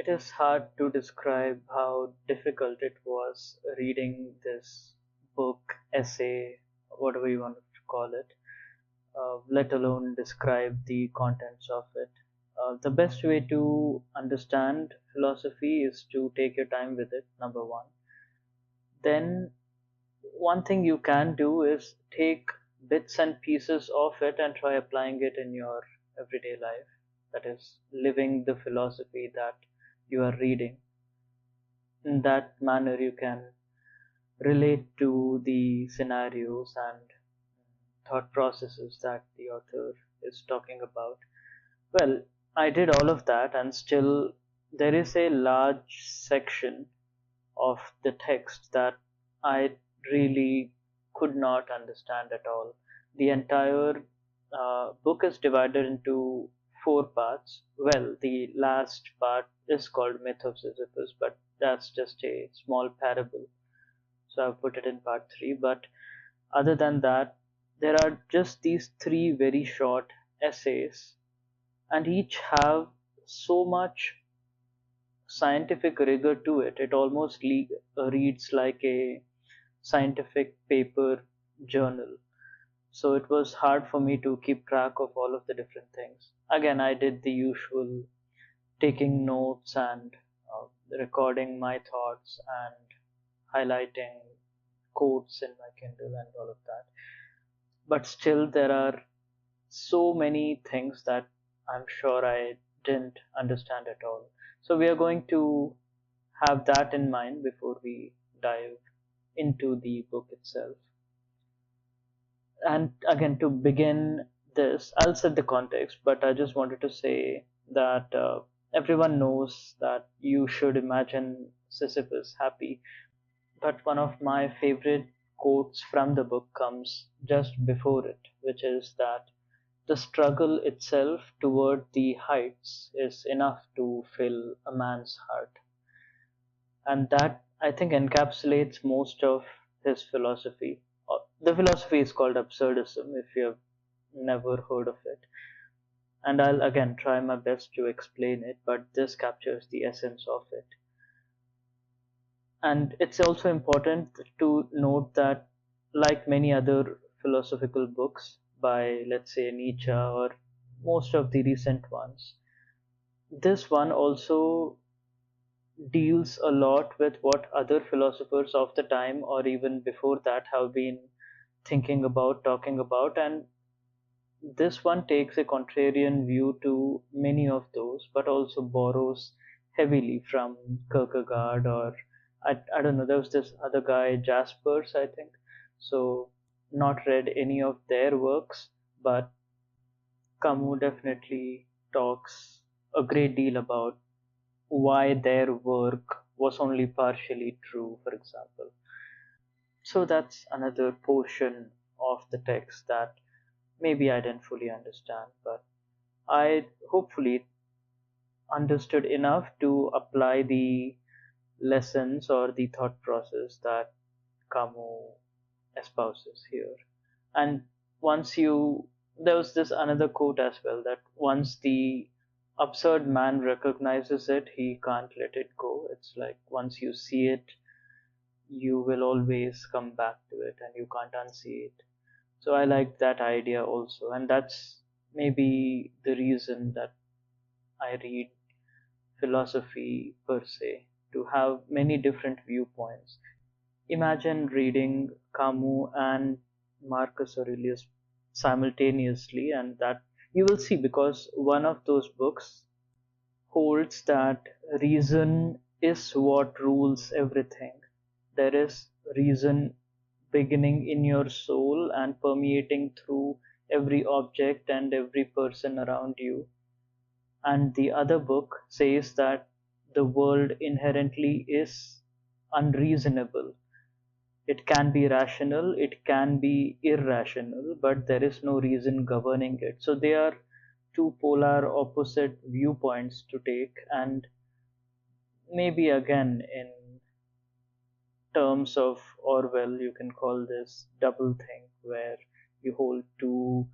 It is hard to describe how difficult it was reading this book, essay, whatever you want to call it, let alone describe the contents of it. The best way to understand philosophy is to take your time with it, number one. Then, one thing you can do is take bits and pieces of it and try applying it in your everyday life. That is, living the philosophy that you are reading. In that manner, you can relate to the scenarios and thought processes that the author is talking about. Well, I did all of that, and still there is a large section of the text that I really could not understand at all. The entire book is divided into four parts. Well, the last part is called Myth of Sisyphus, but that's just a small parable. So I've put it in part three. But other than that, there are just these three very short essays, and each have so much scientific rigor to it. It almost reads like a scientific paper journal. So it was hard for me to keep track of all of the different things. Again, I did the usual taking notes and recording my thoughts and highlighting quotes in my Kindle and all of that. But still, there are so many things that I'm sure I didn't understand at all. So we are going to have that in mind before we dive into the book itself. And again, to begin this, I'll set the context, but I just wanted to say that everyone knows that you should imagine Sisyphus happy. But one of my favorite quotes from the book comes just before it, which is that the struggle itself toward the heights is enough to fill a man's heart. And that, I think, encapsulates most of his philosophy. The philosophy is called Absurdism, if you have never heard of it. And I'll again try my best to explain it, but this captures the essence of it. And it's also important to note that, like many other philosophical books by, let's say, Nietzsche or most of the recent ones, this one also deals a lot with what other philosophers of the time or even before that have been thinking about, talking about, and this one takes a contrarian view to many of those, but also borrows heavily from Kierkegaard or I don't know, there was this other guy, Jaspers, I think. So, not read any of their works, but Camus definitely talks a great deal about why their work was only partially true, for example. So that's another portion of the text that maybe I didn't fully understand, but I hopefully understood enough to apply the lessons or the thought process that Camus espouses here. And once you, there was this another quote as well that once the absurd man recognizes it, he can't let it go. It's like once you see it, you will always come back to it and you can't unsee it. So I like that idea also, and that's maybe the reason that I read philosophy per se, to have many different viewpoints. Imagine reading Camus and Marcus Aurelius simultaneously, and that you will see, because one of those books holds that reason is what rules everything. There is reason beginning in your soul and permeating through every object and every person around you. And the other book says that the world inherently is unreasonable. It can be rational, it can be irrational, but there is no reason governing it. So they are two polar opposite viewpoints to take, and maybe again, in terms of Orwell, you can call this double think, where you hold two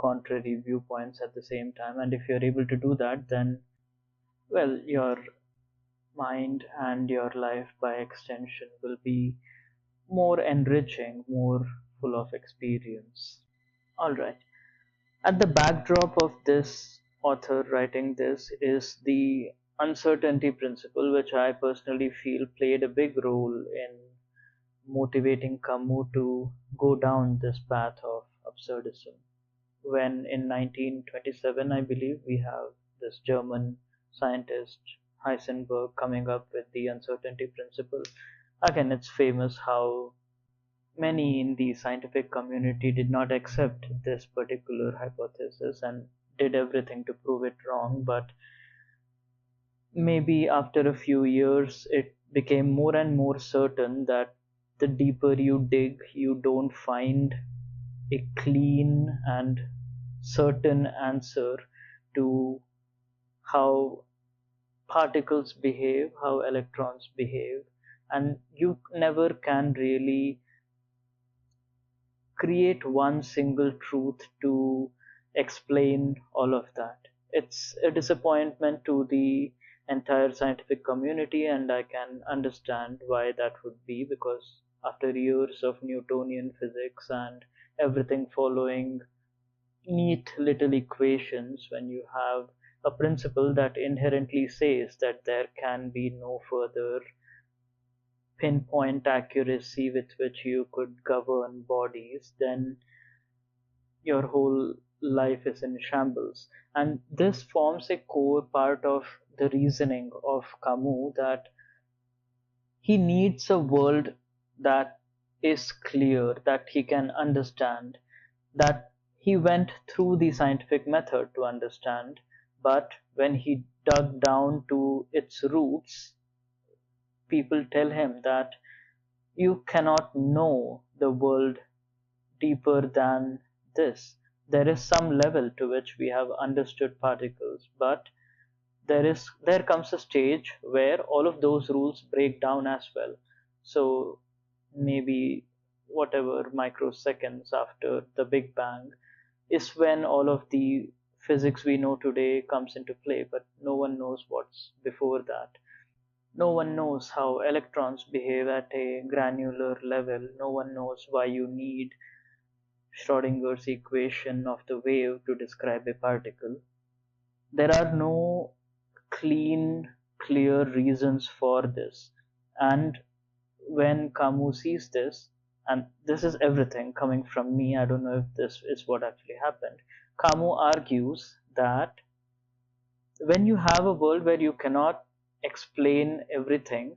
contrary viewpoints at the same time. And if you're able to do that, then, well, you're mind and your life by extension will be more enriching, more full of experience. All right. At the backdrop of this author writing this is the uncertainty principle, which I personally feel played a big role in motivating Camus to go down this path of absurdism. When in 1927, I believe, we have this German scientist Heisenberg coming up with the uncertainty principle. Again, it's famous how many in the scientific community did not accept this particular hypothesis and did everything to prove it wrong, but maybe after a few years it became more and more certain that the deeper you dig, you don't find a clean and certain answer to how particles behave, how electrons behave, and you never can really create one single truth to explain all of that. It's a disappointment to the entire scientific community, and I can understand why that would be, because after years of Newtonian physics and everything following neat little equations, when you have a principle that inherently says that there can be no further pinpoint accuracy with which you could govern bodies, then your whole life is in shambles. And this forms a core part of the reasoning of Camus, that he needs a world that is clear, that he can understand, that he went through the scientific method to understand, but when he dug down to its roots, people tell him that you cannot know the world deeper than this. There is some level to which we have understood particles, but there comes a stage where all of those rules break down as well. So maybe whatever microseconds after the Big Bang is when all of the physics we know today comes into play, but no one knows what's before that. No one knows how electrons behave at a granular level. No one knows why you need Schrodinger's equation of the wave to describe a particle. There are no clean, clear reasons for this. And when Camus sees this, and this is everything coming from me, I don't know if this is what actually happened. Camus argues that when you have a world where you cannot explain everything,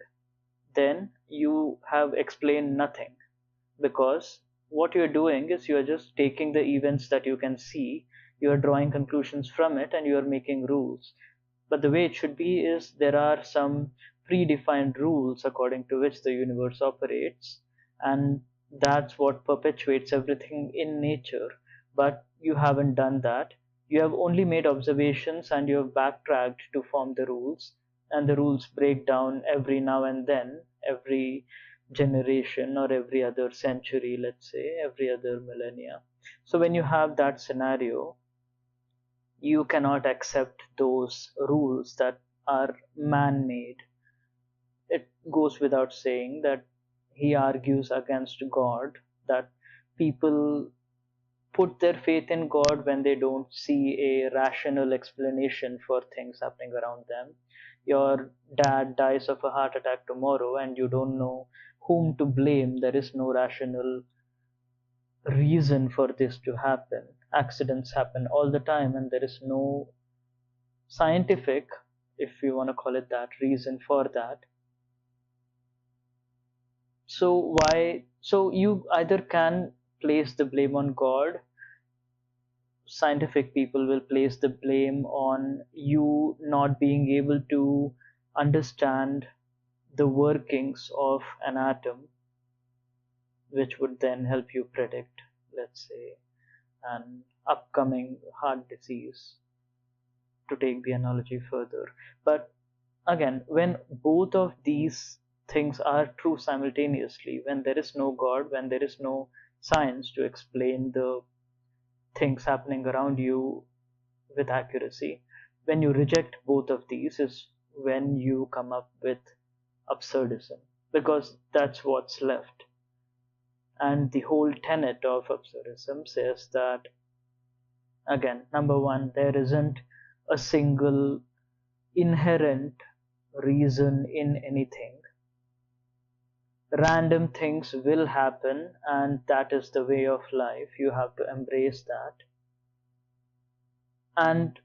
then you have explained nothing, because what you're doing is you're just taking the events that you can see, you're drawing conclusions from it, and you're making rules. But the way it should be is there are some predefined rules according to which the universe operates, and that's what perpetuates everything in nature. But you haven't done that. You have only made observations and you have backtracked to form the rules, and the rules break down every now and then, every generation or every other century, let's say, every other millennia. So when you have that scenario, you cannot accept those rules that are man made. It goes without saying that he argues against God, that people put their faith in God when they don't see a rational explanation for things happening around them. Your dad dies of a heart attack tomorrow and you don't know whom to blame. There is no rational reason for this to happen. Accidents happen all the time, and there is no scientific, if you want to call it that, reason for that. So why? So you either can place the blame on God. Scientific people will place the blame on you not being able to understand the workings of an atom, which would then help you predict, let's say, an upcoming heart disease, to take the analogy further. But again, when both of these things are true simultaneously, when there is no God, when there is no science to explain the things happening around you with accuracy, when you reject both of these, is when you come up with absurdism, because that's what's left. And the whole tenet of absurdism says that, again, number one, there isn't a single inherent reason in anything. Random things will happen, and that is the way of life. You have to embrace that. And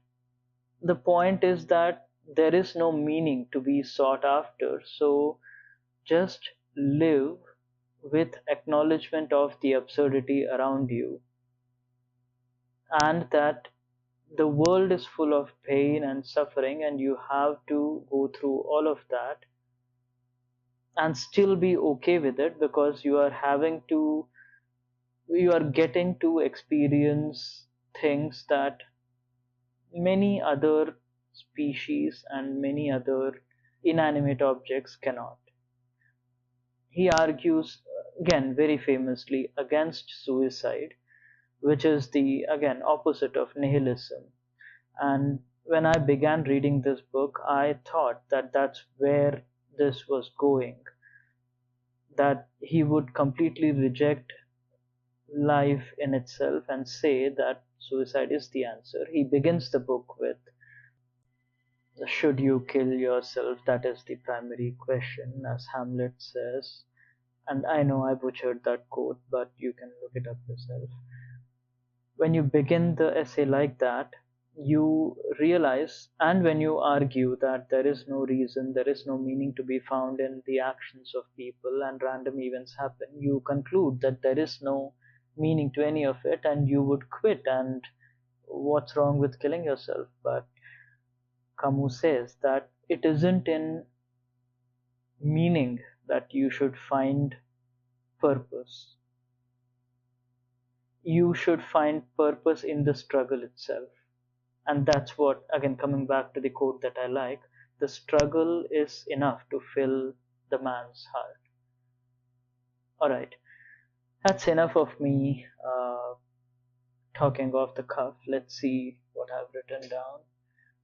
the point is that there is no meaning to be sought after. So just live with acknowledgement of the absurdity around you, and that the world is full of pain and suffering, and you have to go through all of that and still be okay with it, because you are getting to experience things that many other species and many other inanimate objects cannot. He argues, again, very famously, against suicide, which is the, again, opposite of nihilism. And when I began reading this book, I thought that that's where this was going, that he would completely reject life in itself and say that suicide is the answer. He begins the book with, should you kill yourself? That is the primary question, as Hamlet says. And I know I butchered that quote, but you can look it up yourself. When you begin the essay like that, you realize, and when you argue that there is no reason, there is no meaning to be found in the actions of people, and random events happen, you conclude that there is no meaning to any of it, and you would quit. And what's wrong with killing yourself? But Camus says that it isn't in meaning that you should find purpose. You should find purpose in the struggle itself. And that's what, again, coming back to the quote that I like, the struggle is enough to fill the man's heart. All right, that's enough of me talking off the cuff. Let's see what I've written down.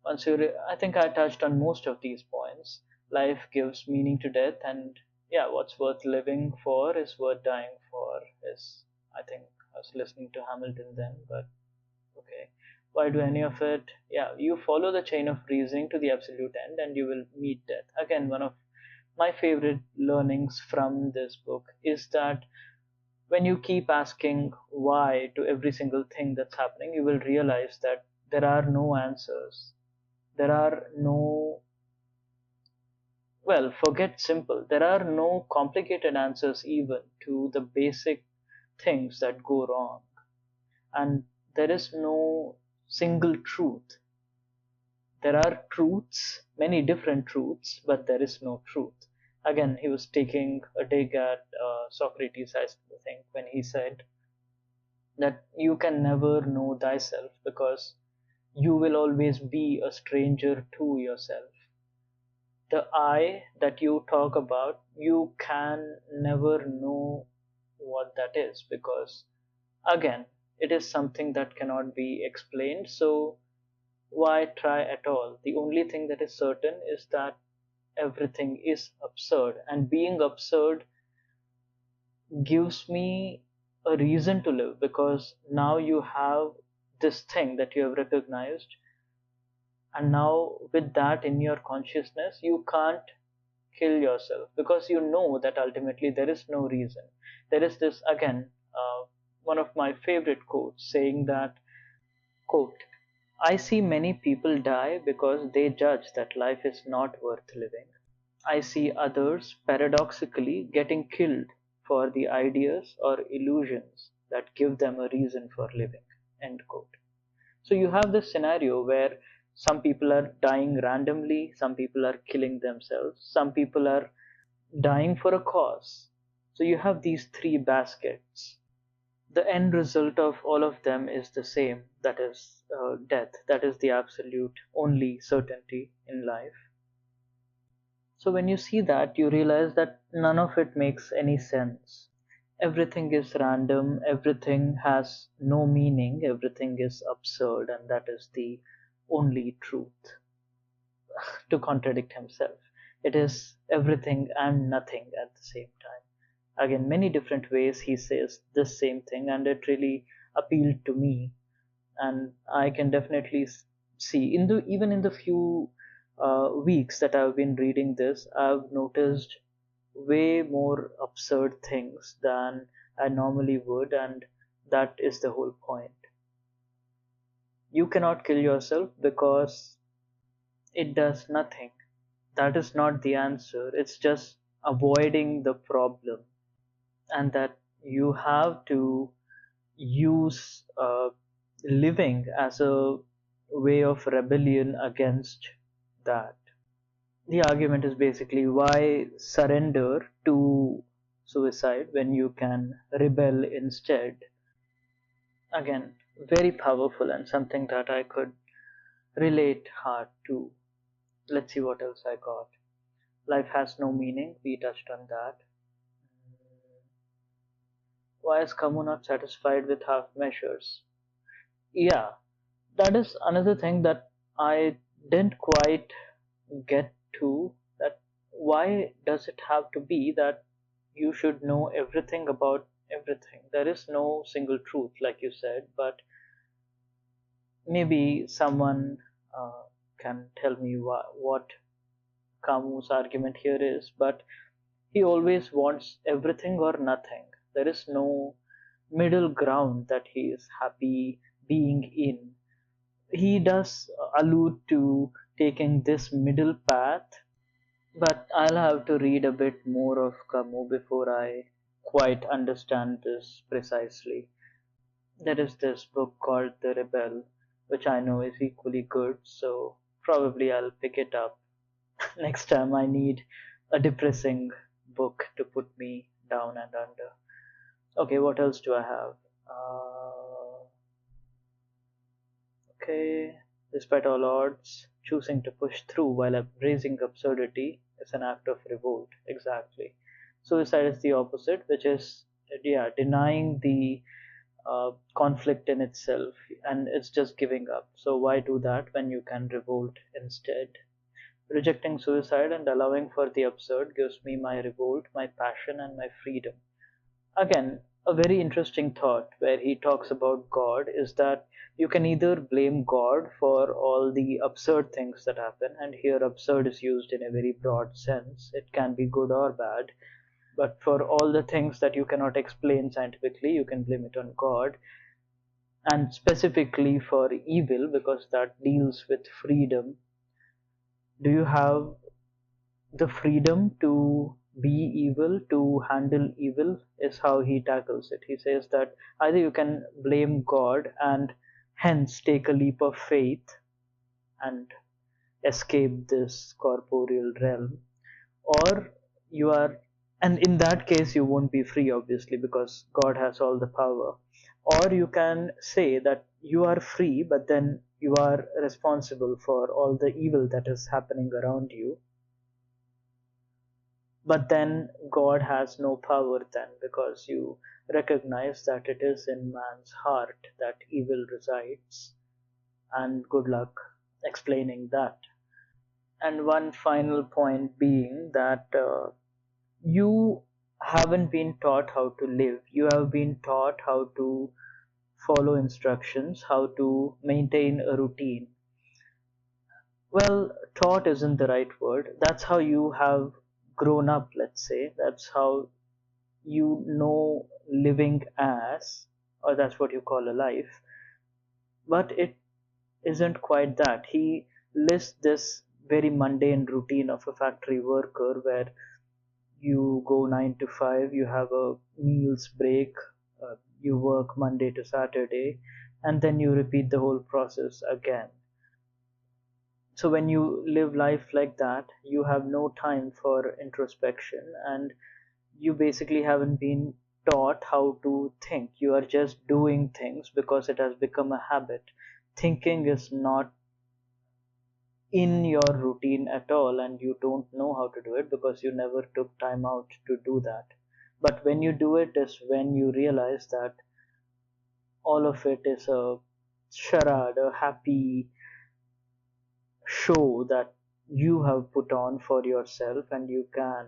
I think I touched on most of these points. Life gives meaning to death, and yeah, what's worth living for is worth dying for. Is, I think I was listening to Hamilton then, but okay. Why do any of it? Yeah, you follow the chain of reasoning to the absolute end, and you will meet death. Again, one of my favorite learnings from this book is that when you keep asking why to every single thing that's happening, you will realize that there are no answers. There are no, well, forget simple. There are no complicated answers even to the basic things that go wrong. And there is no single truth. There are truths, many different truths, but there is no truth. Again, he was taking a dig at Socrates, I think, when he said that you can never know thyself, because you will always be a stranger to yourself. The I that you talk about, you can never know what that is, because, again, it is something that cannot be explained. So why try at all? The only thing that is certain is that everything is absurd, and being absurd gives me a reason to live, because now you have this thing that you have recognized, and now with that in your consciousness, you can't kill yourself, because you know that ultimately there is no reason. There is this, again, one of my favorite quotes saying that, quote, I see many people die because they judge that life is not worth living. I see others paradoxically getting killed for the ideas or illusions that give them a reason for living. End quote. So you have this scenario where some people are dying randomly, some people are killing themselves, some people are dying for a cause. So you have these three baskets. The end result of all of them is the same, that is death. That is the absolute only certainty in life. So when you see that, you realize that none of it makes any sense. Everything is random, everything has no meaning, everything is absurd, and that is the only truth. to contradict himself. It is everything and nothing at the same time. Again, many different ways he says this same thing, and it really appealed to me. And I can definitely see in the even in the few weeks that I've been reading this, I've noticed way more absurd things than I normally would, and that is the whole point. You cannot kill yourself because it does nothing. That is not the answer. It's just avoiding the problem, and that you have to use living as a way of rebellion against that. The argument is basically, why surrender to suicide when you can rebel instead? Again, very powerful and something that I could relate hard to. Let's see what else I got. Life has no meaning. We touched on that. Why is Camus not satisfied with half measures? Yeah, that is another thing that I didn't quite get to. That why does it have to be that you should know everything about everything? There is no single truth, like you said, but maybe someone uh, can tell me what Camus' argument here is. But he always wants everything or nothing. There is no middle ground that he is happy being in. He does allude to taking this middle path, but I'll have to read a bit more of Camus before I quite understand this precisely. There is this book called The Rebel, which I know is equally good, so probably I'll pick it up next time I need a depressing book to put me down and under. Okay, what else do I have? Okay, despite all odds, choosing to push through while embracing absurdity is an act of revolt. Exactly. Suicide is the opposite, which is, yeah, denying the conflict in itself, and it's just giving up. So why do that when you can revolt instead? Rejecting suicide and allowing for the absurd gives me my revolt, my passion, and my freedom. Again, a very interesting thought where he talks about God is that you can either blame God for all the absurd things that happen, and here absurd is used in a very broad sense. It can be good or bad, but for all the things that you cannot explain scientifically, you can blame it on God, and specifically for evil because that deals with freedom. Do you have the freedom to be evil, to handle evil, is how he tackles it. He says that either you can blame God and hence take a leap of faith and escape this corporeal realm, or you are, and in that case, you won't be free, obviously, because God has all the power. Or you can say that you are free, but then you are responsible for all the evil that is happening around you, but then God has no power then, because you recognize that it is in man's heart that evil resides, and good luck explaining that. And one final point being that you haven't been taught how to live, you have been taught how to follow instructions, how to maintain a routine. Well, taught isn't the right word. That's how you have grown up, let's say. That's how you know living as, or that's what you call a life, but it isn't quite that. He lists this very mundane routine of a factory worker where you go 9 to 5, you have a meals break, you work Monday to Saturday, and then you repeat the whole process again. So when you live life like that, you have no time for introspection, and you basically haven't been taught how to think. You are just doing things because it has become a habit. Thinking is not in your routine at all, and you don't know how to do it because you never took time out to do that. But when you do it is when you realize that all of it is a charade, a happy show that you have put on for yourself, and you can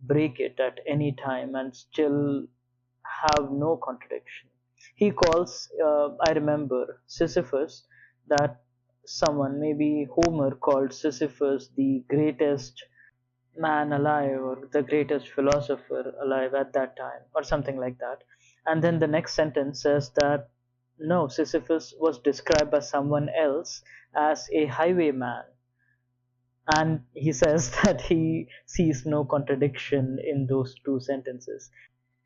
break it at any time and still have no contradiction. He calls, I remember, Sisyphus, that someone, maybe Homer, called Sisyphus the greatest man alive or the greatest philosopher alive at that time, or something like that. And then the next sentence says that no, Sisyphus was described by someone else as a highwayman, and he says that he sees no contradiction in those two sentences.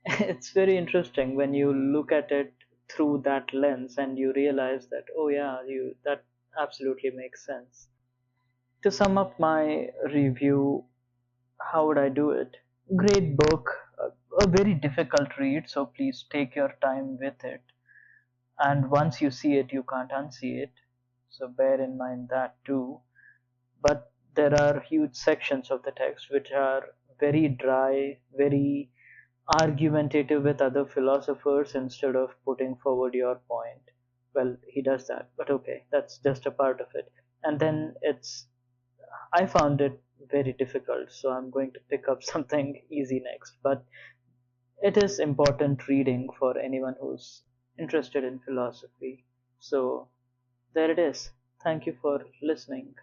It's very interesting when you look at it through that lens and you realize that, oh yeah, you that absolutely makes sense. To sum up my review, how would I do it? Great book, a very difficult read, so please take your time with it. And once you see it, you can't unsee it, so bear in mind that too. But there are huge sections of the text which are very dry, very argumentative with other philosophers instead of putting forward your point. Well, he does that, but okay, that's just a part of it. And then I found it very difficult, so I'm going to pick up something easy next. But it is important reading for anyone who's interested in philosophy. So there it is. Thank you for listening.